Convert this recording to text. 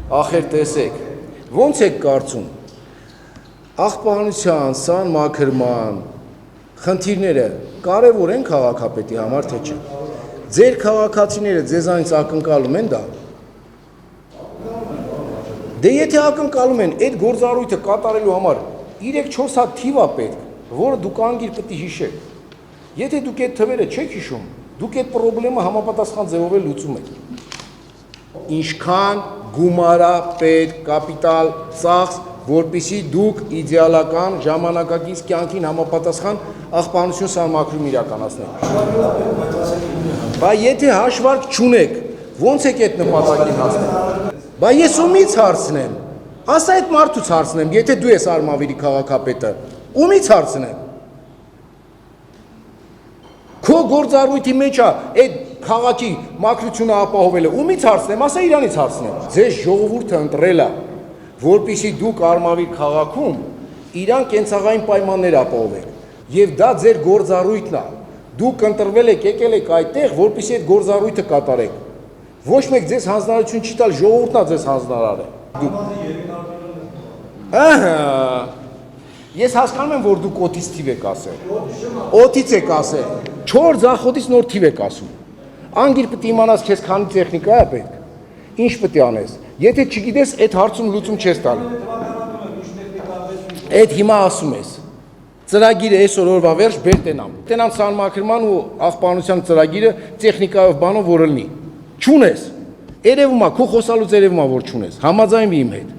ախեր տեսեք, ոնց եք կարծում, աղբանության, սանմաքրման, խնդիրները կարևոր են քաղաքապետի համար, թե չէ։ Ձեր քաղաքացիները ձեզանից ակնկալում են դա։ Դե եթե ակնկալում են, այդ գործառույթը կատարելու համար 3-4 հատ թիվ է պետք, որը դուք անգիր պետք է հիշեք։ Եթե դուք այդ թվերը չեք հիշում, դուք այդ խնդրը համապատասխան ձևով լուծում եք։ Ինչքան գումարա պետք կապիտալ ծախս, որպեսզի դուք իդեալական ժամանակակից կյանքին համապատասխան աղբանություն սահմակրում իրականացնեք։ Բայց եթե հաշվարկ չունեք, ոնց եք այդ նպատակին հասնել։ Բայց ես ումից հարցնեմ, ասա այդ մարդուց հարցնեմ, եթե դու ես Արմավիրի քաղաքապետը, ումից հարցնեմ։ Քո գործառույթի մեջ է այդ քաղաքի մաքրությունը ապահովելը, ումից հարցնեմ, ասա իրանից հարցնեմ։ Ձեզ ժողովուրդը ընտրել է, որպեսզի դուք Արմավիր քաղաքում իրան կենցաղային պայմաններ ապահովեք, եւ դա ձեր գործառույթն է։ Դուք ընտրվել եք, եկել եք այդտեղ, որպեսզի այդ գործառույթը կատարեք։ Ոչ մեկ ձեզ հանձնարարություն չի տալ, ժողովուրդն է ձեզ հանձնարարել։ Ես հասկանում եմ, որ դուք օդից թիվ եք ասել։ Օդից եք ասել։ 4 ձախոտից նոր թիվ եք ասում։ Անգիր պետք է իմանաս քեզ քանի տեխնիկա է պետք։ Ինչ պետք է անես։ Եթե չգիտես, այդ հարցում լուծում չես տալու։ Այդ հիմա ասում ես։ Ծրագիրը այսօր օրվա վերջ բեր տենամ։ Տենամ սահմակրման ու աղբանության ծրագիրը տեխնիկայով բանով որը լինի։ Չունես։ Երևում է, քո խոսալուց երևում է, որ չունես։ Համաձայնվի իմ հետ։